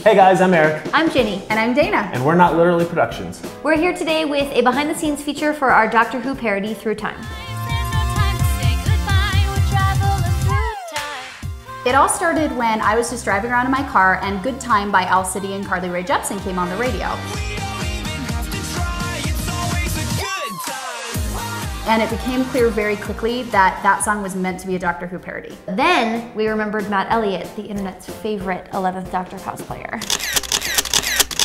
Hey guys, I'm Eric. I'm Ginny. And I'm Dana. And we're Not Literally Productions. We're here today with a behind-the-scenes feature for our Doctor Who parody, Through Time. It all started when I was just driving around in my car and Good Time by Owl City and Carly Rae Jepsen came on the radio. And it became clear very quickly that that song was meant to be a Doctor Who parody. Then we remembered Matt Elliott, the internet's favorite 11th Doctor cosplayer.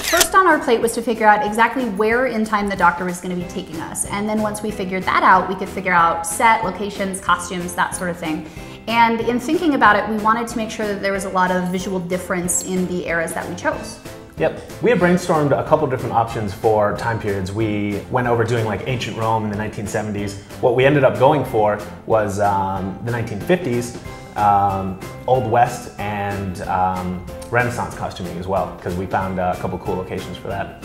First on our plate was to figure out exactly where in time the Doctor was going to be taking us. And then once we figured that out, we could figure out set, locations, costumes, that sort of thing. And in thinking about it, we wanted to make sure that there was a lot of visual difference in the eras that we chose. Yep, we had brainstormed a couple different options for time periods. We went over doing like ancient Rome in the 1970s. What we ended up going for was the 1950s, Old West, and Renaissance costuming as well, because we found a couple cool locations for that.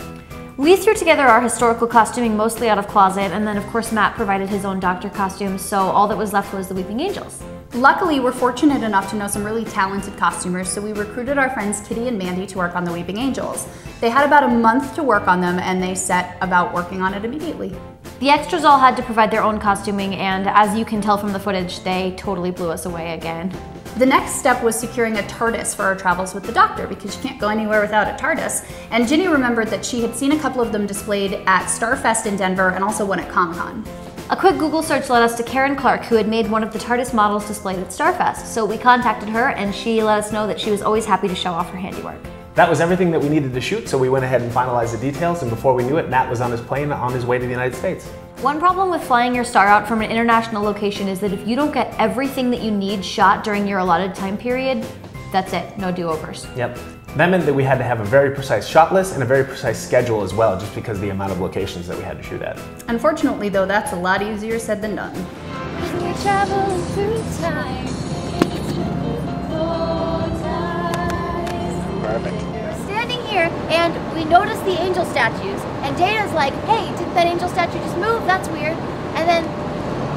We threw together our historical costuming mostly out of closet, and then of course Matt provided his own Doctor costumes, so all that was left was the Weeping Angels. Luckily, we're fortunate enough to know some really talented costumers, so we recruited our friends Kitty and Mandy to work on the Weeping Angels. They had about a month to work on them, and they set about working on it immediately. The extras all had to provide their own costuming, and as you can tell from the footage, they totally blew us away again. The next step was securing a TARDIS for our travels with the Doctor, because you can't go anywhere without a TARDIS. And Ginny remembered that she had seen a couple of them displayed at Starfest in Denver and also one at Comic-Con. A quick Google search led us to Karen Clark, who had made one of the TARDIS models displayed at Starfest. So we contacted her, and she let us know that she was always happy to show off her handiwork. That was everything that we needed to shoot, so we went ahead and finalized the details, and before we knew it, Matt was on his plane on his way to the United States. One problem with flying your star out from an international location is that if you don't get everything that you need shot during your allotted time period, that's it, no do-overs. Yep. That meant that we had to have a very precise shot list and a very precise schedule as well, just because of the amount of locations that we had to shoot at. Unfortunately though, that's a lot easier said than done. We're traveling through time. Perfect. We're standing here and we notice the angel statues, and Dana's like, hey, didn't that angel statue just move? That's weird. And then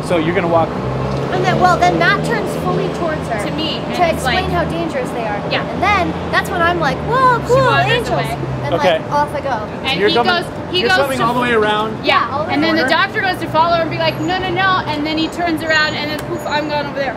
So you're gonna walk... then Matt turns fully towards her to me to explain how dangerous they are. Yeah. And then that's when I'm like, whoa, cool, wanders angels. away. And Okay. like off I go. And You're he coming- goes coming to, all the way around. yeah, all the way and then the corner. doctor goes to follow her and be like, no, no, no, and then he turns around and then poof, I'm gone over there.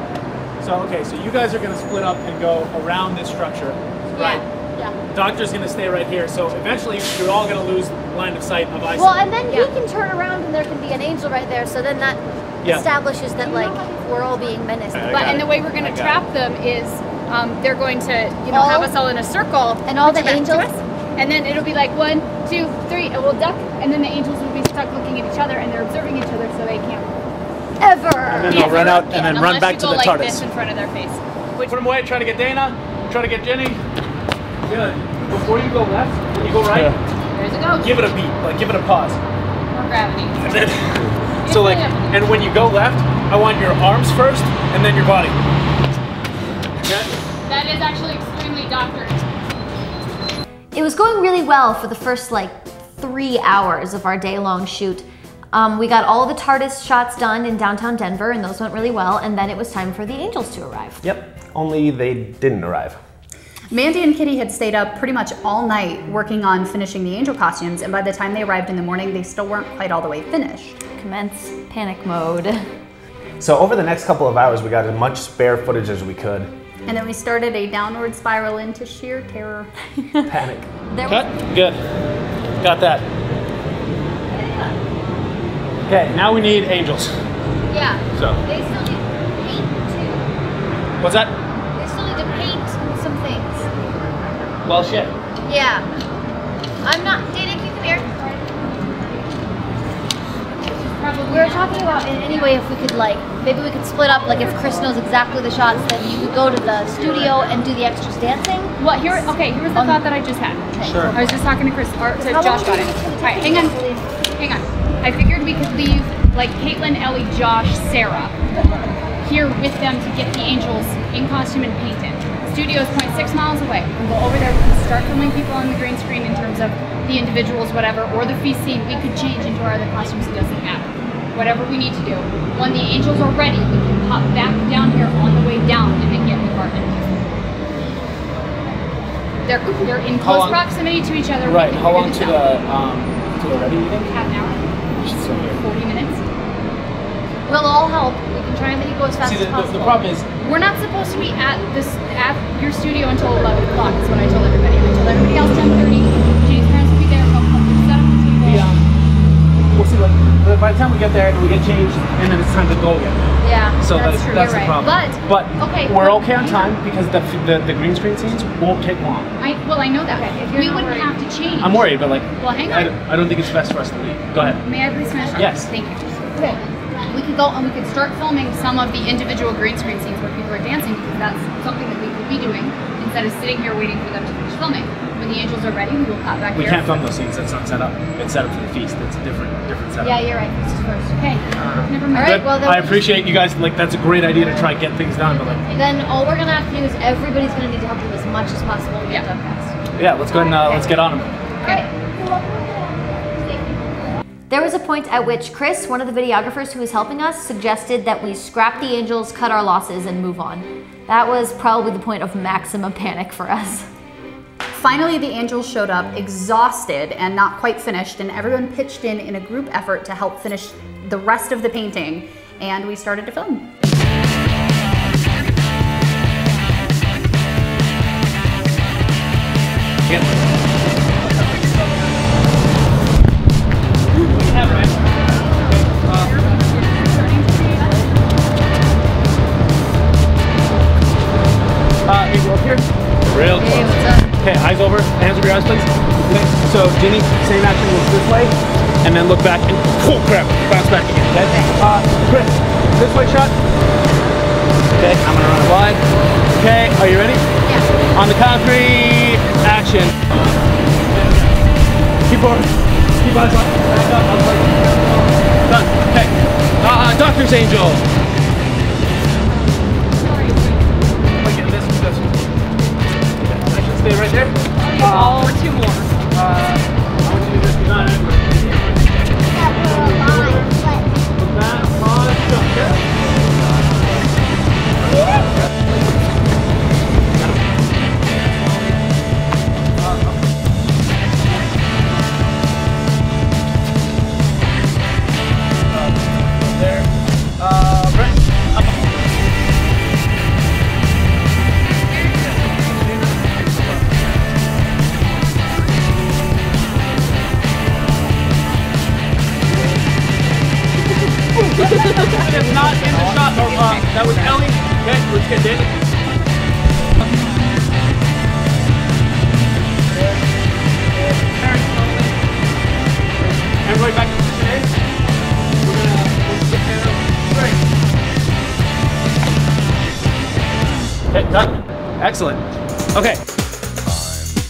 So, okay, so you guys are gonna split up and go around this structure, right? Yeah. Doctor's gonna stay right here, so eventually you're all gonna lose line of sight of eyesight. Well, and then he can turn around and there can be an angel right there, so then that Yeah. establishes that like we're all being menaced. I But got and it. the way we're going I to got trap them is they're going to, All- have us all in a circle. and all the back to angels- us, and then it'll be like 1, 2, 3, and we'll duck, and then the angels will be stuck looking at each other, and they're observing each other, so they can't. Ever. And then they'll run out and then run unless back you to go the like TARDIS. this in front of their face. Put them away, try to get Dana, try to get Jenny. Good. Before you go left, when you go right, There's a go. give it a beat, like give it a pause. More gravity. And then, so like, and when you go left, I want your arms first and then your body. Okay? That is actually extremely doctor. It was going really well for the first like 3 hours of our day-long shoot. We got all the TARDIS shots done in downtown Denver, and those went really well, and then it was time for the angels to arrive. Yep, only they didn't arrive. Mandy and Kitty had stayed up pretty much all night working on finishing the angel costumes, and by the time they arrived in the morning, they still weren't quite all the way finished. Commence panic mode. So over the next couple of hours, we got as much spare footage as we could. And then we started a downward spiral into sheer terror. Panic. There Cut. Good. Got that. Okay, now we need angels. Yeah. So, They still need to paint too. what's that? They still need to paint some things. Well, shit. Yeah. I'm not. Dana, can you come here? We were talking about in any way if we could like, maybe we could split up, like if Chris knows exactly the shots, then you could go to the studio and do the extras dancing. Well, here's the thought that I just had. Sure. I was just talking to Chris, or to How long Josh do about you it. think it's All right, gonna hang on. take Hang on. I figured we could leave like Caitlin, Ellie, Josh, Sarah here with them to get the angels in costume and painted. The studio is 0.6 miles away. We'll go over there, we can start filming people on the green screen in terms of the individuals, whatever, or the feast scene. We could change into our other costumes, it doesn't matter. Whatever we need to do. When the angels are ready, we can pop back down here on the way down and then get in the apartment. They're in close proximity to each other. Right. How long to the ready meeting? Half an hour. So 40 minutes. We'll all help. We can try and make it go as fast see, as possible. the problem is, We're not supposed to be at your studio until 11 o'clock. Is what I told everybody. I told everybody else 10:30. Jane's parents will be there. They'll help set up the table. we'll see. Like by the time we get there, we get changed, and then it's time to go again. Yeah. So That's true, that's you're the right. problem. But, okay, we're well, okay on time because the green screen scenes won't take long. I know that. We wouldn't have to change. I'm worried, but like, Well, hang on. I don't think it's best for us to leave. Go ahead. May I please finish? Yes. Thank you. Okay. We could go and we could start filming some of the individual green screen scenes where people are dancing because that's something that we could be doing instead of sitting here waiting for them to finish filming. When the angels are ready, we will pop back We here. can't film those scenes. That's not set up. It's set up for the feast. It's a different setup. Yeah, you're right. This is first. Okay. Never mind. All right. Well, then, I appreciate you guys. Like, that's a great idea to try and get things done. But like, then all we're gonna have to do is everybody's gonna need to help you as much as possible to get Yeah. done fast. yeah, let's go ahead and let's get on them. Okay. There was a point at which Chris, one of the videographers who was helping us, suggested that we scrap the angels, cut our losses, and move on. That was probably the point of maximum panic for us. Finally, the angels showed up exhausted and not quite finished, and everyone pitched in a group effort to help finish the rest of the painting, and we started to film. Angel up here. Real close. Hey, what's up? Okay, eyes over, hands over your eyes, please. Okay, so Ginny, same action, look this way, and then look back and, oh crap, bounce back again, okay? Chris, this way shot. Okay, I'm gonna run it wide. Okay, are you ready? Yeah. On the count of 3, action. Keep forward. Keep eyes on. Back up. Done. Okay. Doctor's Angel. Wait, this. Stay right there. Or two more. I want you to do this behind everybody. Look back, pause, jump, okay? There. Brent, up. That is not in the shot. That was Ellie. Okay, let's get Danny. Everybody back to position A. We're gonna get there. Straight. Okay, done. Excellent. Okay.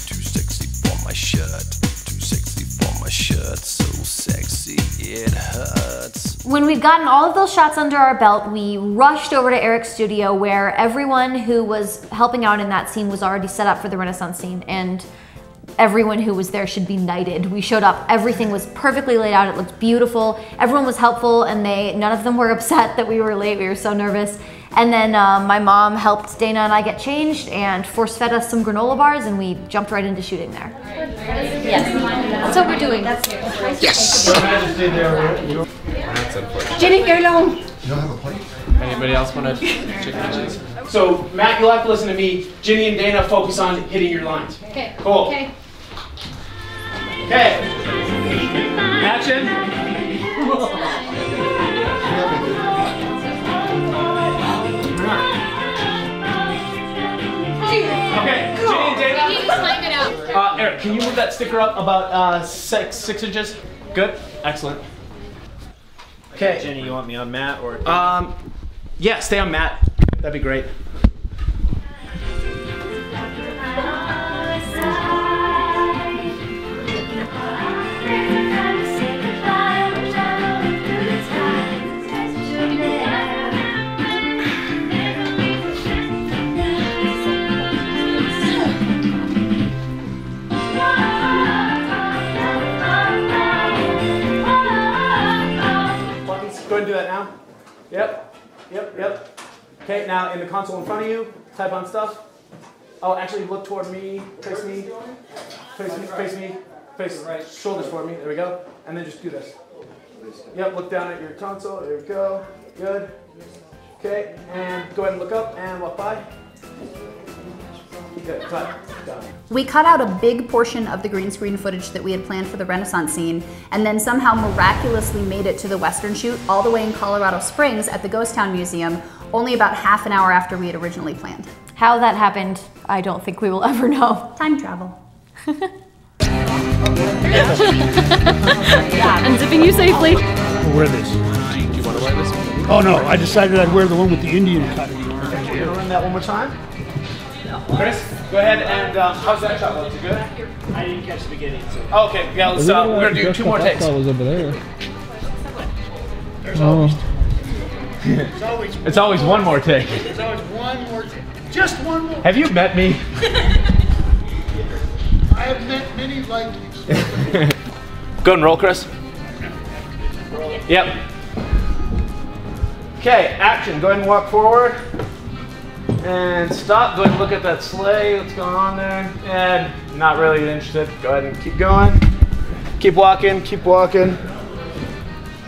Too sexy for my shirt. Too sexy for my shirt. So sexy it hurts. When we'd gotten all of those shots under our belt, we rushed over to Eric's studio where everyone who was helping out in that scene was already set up for the Renaissance scene, and everyone who was there should be knighted. We showed up, everything was perfectly laid out, it looked beautiful, everyone was helpful, and none of them were upset that we were late, we were so nervous. And then my mom helped Dana and I get changed and force-fed us some granola bars, and we jumped right into shooting there. Yes. That's what we're doing. Jenny, go long. Anybody else want a chicken and cheese? So, Matt, you'll have to listen to me. Ginny and Dana focus on hitting your lines. Okay. Cool. Okay. Okay. Action. Okay, Ginny and Dana. We need to time it out. Eric, can you move that sticker up about 6 inches? Good. Excellent. Okay. Jenny, you want me on Matt or? Yeah, stay on Matt. That'd be great. Buttons, go ahead and do that now. Yep. Okay, now in the console in front of you, type on stuff. Oh, actually, look toward me. Face me. Face me. Face me. Face shoulders toward me. There we go. And then just do this. Yep. Look down at your tonsil. There we go. Good. Okay. And go ahead and look up and walk by. Good. Cut. Done. We cut out a big portion of the green screen footage that we had planned for the Renaissance scene, and then somehow miraculously made it to the Western shoot all the way in Colorado Springs at the Ghost Town Museum, only about half an hour after we had originally planned. How that happened, I don't think we will ever know. Time travel. Unzipping you safely. I'll wear this. Do you want to wear this? Oh no, I decided I'd wear the one with the Indian cut. Okay, you're gonna run that one more time. Chris, go ahead and how's that shot? Was it good? I didn't catch the beginning. So. Oh, okay, yeah. Let's. We're gonna do 2 more takes. Was over there. There's always. It's always one more take. There's always one more. Just one more. Have you met me? I have met many like you. Go and roll, Chris. Yep. Okay, action. Go ahead and walk forward. And stop. Go ahead and look at that sleigh. What's going on there? And not really interested. Go ahead and keep going. Keep walking. Keep walking.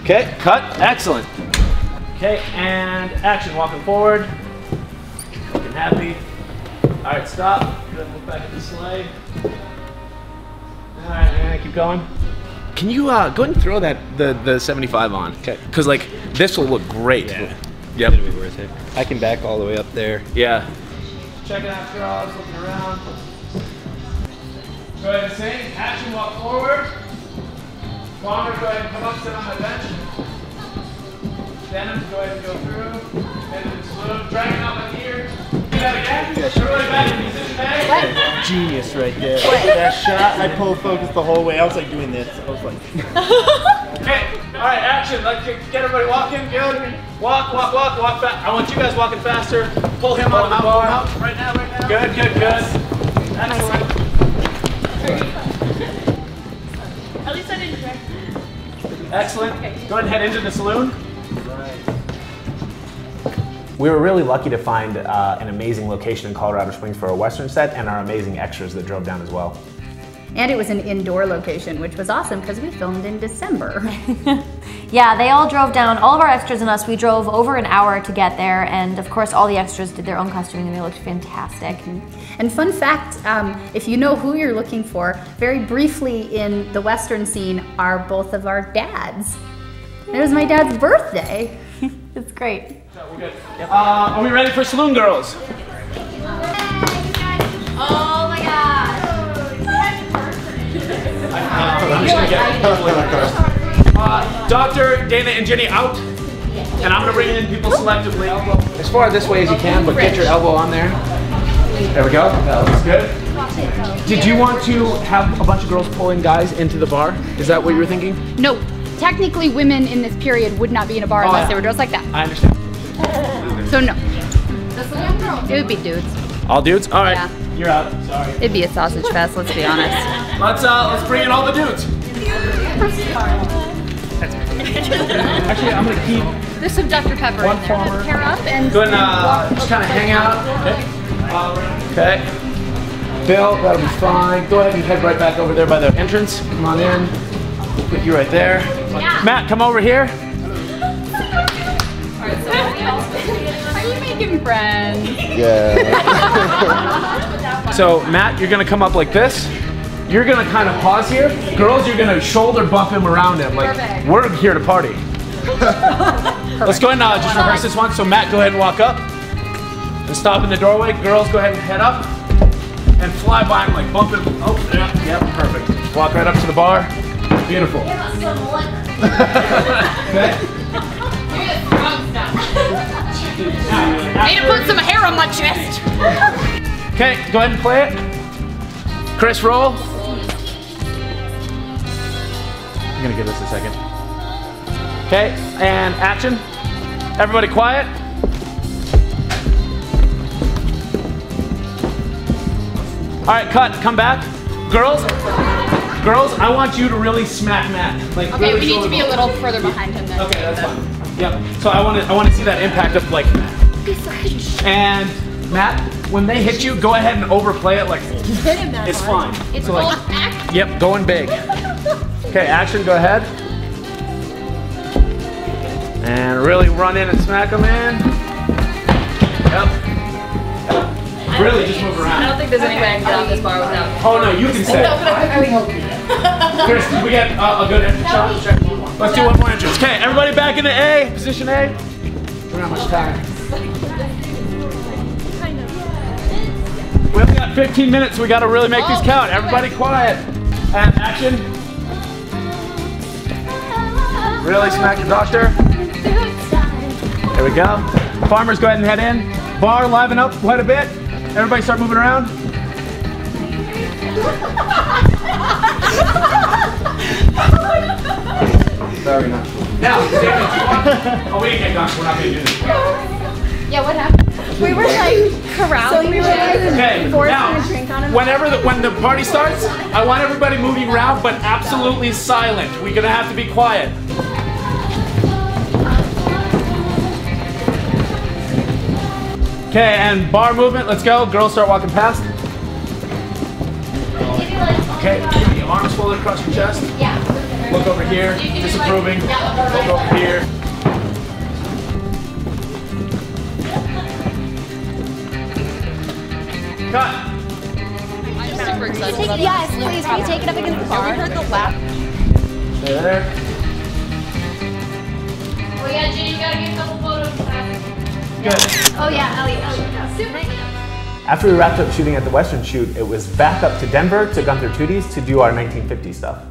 Okay, cut. Excellent. Okay, and action. Walking forward. Looking happy. All right, stop. Go ahead and look back at the sleigh. All right, and keep going. Can you go ahead and throw that the 75 on? Okay. Because like this will look great. Yeah. Yep. It'll be worth it. I can back all the way up there. Yeah. Check it out, girls. Looking around. Go ahead and sing. Action. Walk forward. Bomber, go ahead and come up. Sit on my bench. Denim, go ahead and go through. And then slow. Dragging out my ear. Do that again. Everybody back in position. Bag. Genius right there. That shot, I pulled focus the whole way. I was like doing this. I was like. Okay. All right. Action. Let's get everybody walking. Good. Walk, walk, walk, walk back. I want you guys walking faster. Pull him on the bar. Right now, right now. Good, good, good. Excellent. At least I didn't drag. Excellent. Go ahead and head into the saloon. We were really lucky to find an amazing location in Colorado Springs for our Western set and our amazing extras that drove down as well. And it was an indoor location, which was awesome because we filmed in December. Yeah, they all drove down, all of our extras and us, we drove over an hour to get there, and of course all the extras did their own costuming and they looked fantastic. And fun fact, if you know who you're looking for, very briefly in the Western scene are both of our dads. It was my dad's birthday. It's great. We're good. Are we ready for Saloon Girls? Oh my god. I'm just gonna get Dr. Dana and Jenny out, and I'm gonna bring in people selectively. As far this way as you can, but get your elbow on there. There we go. That looks good. Did you want to have a bunch of girls pulling guys into the bar? Is that what you were thinking? No, technically women in this period would not be in a bar unless they were dressed like that. I understand. So no. It would be dudes. All dudes? All right. Yeah. You're out. Sorry. It'd be a sausage fest, let's be honest. Let's bring in all the dudes. Actually, I'm gonna keep There's some Dr. Pepper one in there. former. Pair up and Go and just kind of hang out. Okay. Bill, that'll be fine. Go ahead and head right back over there by the entrance. Come on in. Put you right there. Yeah. Matt, come over here. Are you making friends? So Matt, you're gonna come up like this. You're gonna kind of pause here. Girls, you're gonna shoulder bump him around him. Like, we're here to party. Let's go ahead and just rehearse this one. So Matt, go ahead and walk up. And stop in the doorway. Girls, go ahead and head up. And fly by him, like bump him. Oh, yeah, yep, perfect. Walk right up to the bar. Beautiful. Okay. Need to put some hair on my chest. Okay, go ahead and play it. Chris, roll. I'm gonna give this a second. Okay, and action. Everybody quiet. All right, cut, come back. Girls, I want you to really smack Matt. Like, Okay, really we need to be a shoulder little further behind him then. bump. Okay, that's fine. Yep, so I want to see that impact of like, and Matt, when they hit you, go ahead and overplay it like it's fine. It's So, called like, act. yep, going big. Okay, action, go ahead. And really run in and smack them in. Yep. Really just move around. I don't think there's any way I can get off this bar without. Oh no, you can say it. Chris, did we get a good entrance shot? Let's do one more entrance. Okay, everybody back into A, position A. We don't have much time. We only got 15 minutes, so we gotta really make these count. Everybody quiet. And action. Really smack the doctor. There we go. Farmers, go ahead and head in. Bar, liven up quite a bit. Everybody start moving around. Very nice. Now, oh, we didn't get done. We're not going to do this. Yeah, what happened? We were like corralled. So we were like Okay, now, when the party starts, I want everybody moving around, but absolutely silent. We're going to have to be quiet. Okay, and bar movement, let's go. Girls start walking past. Okay, your arms folded across your chest. Yeah. Look over here, disapproving. Look over here. Cut. I'm super excited about Yes, please. Can you take it up against the bar? We heard the laugh. Stay there. Oh yeah, Ginny, you gotta get a couple photos. Good. Oh yeah, Ellie. Super. After we wrapped up shooting at the Western shoot, it was back up to Denver to Gunther Toody's to do our 1950 stuff.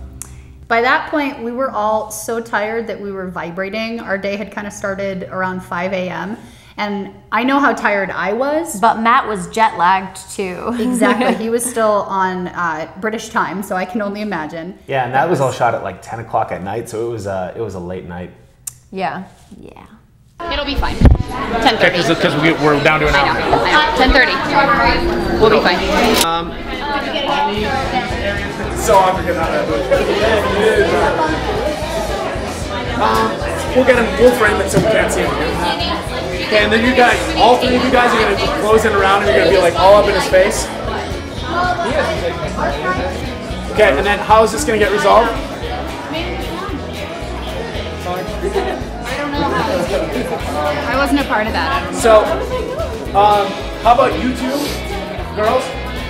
By that point, we were all so tired that we were vibrating. Our day had kind of started around 5 a.m. And I know how tired I was. But Matt was jet lagged too. Exactly. He was still on British time, so I can only imagine. Yeah, and that was all shot at like 10 o'clock at night, so it was a late night. Yeah. Yeah. It'll be fine. 10:30. Because we're down to an hour. 10:30. We'll be fine. So I forget how that works. We'll frame it so we can't see him. Okay, and then you guys, all three of you guys are gonna just close in around and you're gonna be like all up in his face. Okay, and then how is this gonna get resolved? I wasn't a part of that. I don't know. So, how about you two, girls?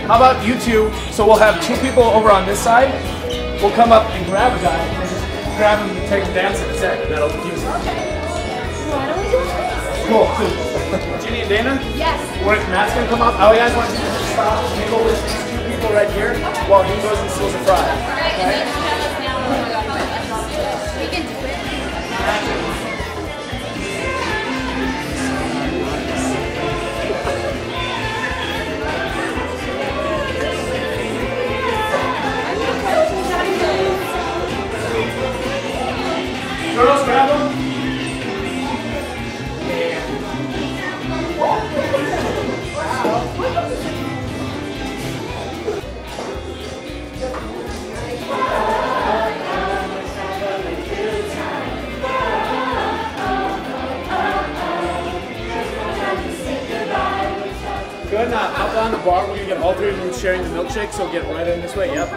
How about you two? So we'll have two people over on this side. We'll come up and grab a guy and just grab him and take him dancing instead, and that'll confuse him. Cool. Ginny and Dana? Yes. Matt's gonna come up. Oh, you guys want to stop table with these two people right here while he goes and steals a fry. Okay? Girls, grab them. Good. Now, up on the bar, we're going to get all three of them sharing the milkshake, so get right in this way. Yep.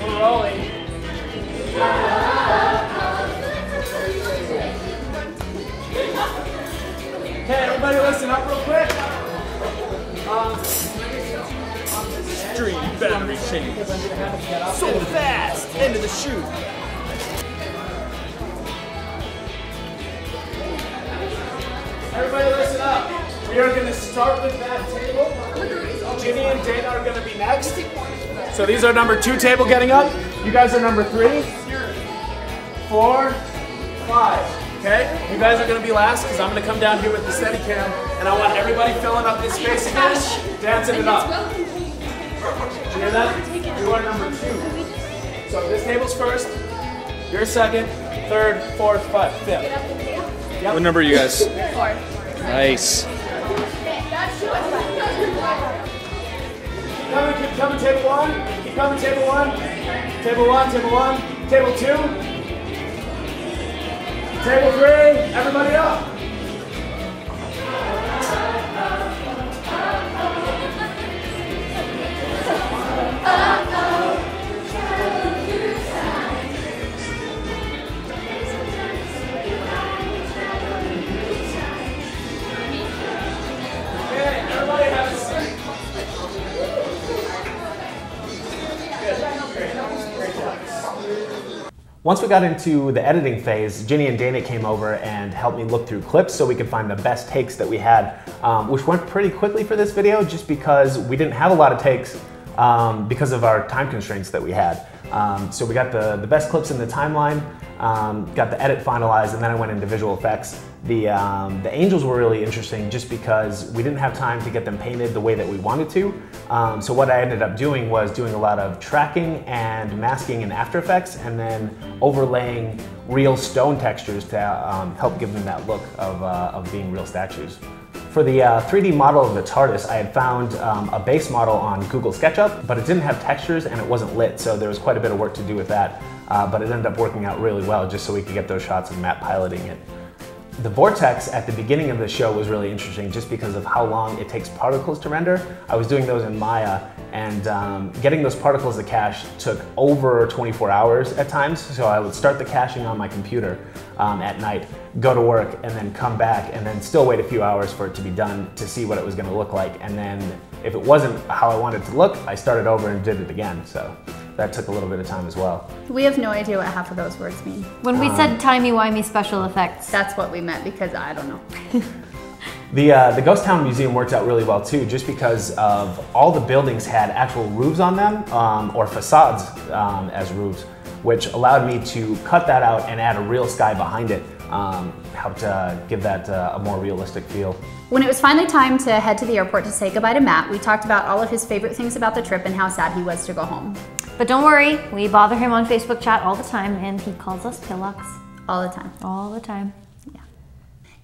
We're rolling. Okay, everybody listen up real quick. Extreme battery change. So fast! End of the shoot. Everybody listen up. We are going to start with that table. Ginny and Dana are going to be next. So these are number 2 table getting up. You guys are number 3, 4, 5. Okay? You guys are going to be last because I'm going to come down here with the Steadicam and I want everybody filling up this space again, dancing it up. Did you hear that? You are number 2. So this table's first, you're second, third, fourth, fifth, fifth. Yep. What number are you guys? 4. Nice. That's keep coming, table 1. Keep coming, table 1. Table 1, table 1. Table 2. Table 3. Everybody up. Once we got into the editing phase, Ginny and Dana came over and helped me look through clips so we could find the best takes that we had, which went pretty quickly for this video just because we didn't have a lot of takes because of our time constraints that we had. So we got the best clips in the timeline, got the edit finalized, and then I went into visual effects. The angels were really interesting just because we didn't have time to get them painted the way that we wanted to. So what I ended up doing was doing a lot of tracking and masking in After Effects and then overlaying real stone textures to help give them that look of being real statues. For the 3D model of the TARDIS, I had found a base model on Google SketchUp, but it didn't have textures and it wasn't lit, so there was quite a bit of work to do with that. But it ended up working out really well just so we could get those shots of Matt piloting it. The vortex at the beginning of the show was really interesting just because of how long it takes particles to render. I was doing those in Maya, and getting those particles to cache took over 24 hours at times. So I would start the caching on my computer at night, go to work, and then come back, and then still wait a few hours for it to be done to see what it was going to look like. And then if it wasn't how I wanted it to look, I started over and did it again. So that took a little bit of time as well. We have no idea what half of those words mean. When we said timey-wimey special effects. That's what we meant because I don't know. The Ghost Town Museum worked out really well too, just because of all the buildings had actual roofs on them, or facades as roofs, which allowed me to cut that out and add a real sky behind it. Helped give that a more realistic feel. When it was finally time to head to the airport to say goodbye to Matt, we talked about all of his favorite things about the trip and how sad he was to go home. But don't worry, we bother him on Facebook chat all the time and he calls us pillocks. All the time. All the time. Yeah.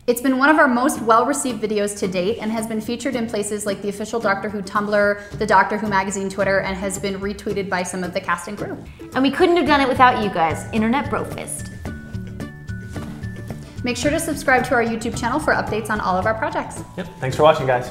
It's been one of our most well-received videos to date and has been featured in places like the official Doctor Who Tumblr, the Doctor Who Magazine Twitter, and has been retweeted by some of the cast and crew. And we couldn't have done it without you guys, Internet Brofist. Make sure to subscribe to our YouTube channel for updates on all of our projects. Yep. Thanks for watching, guys.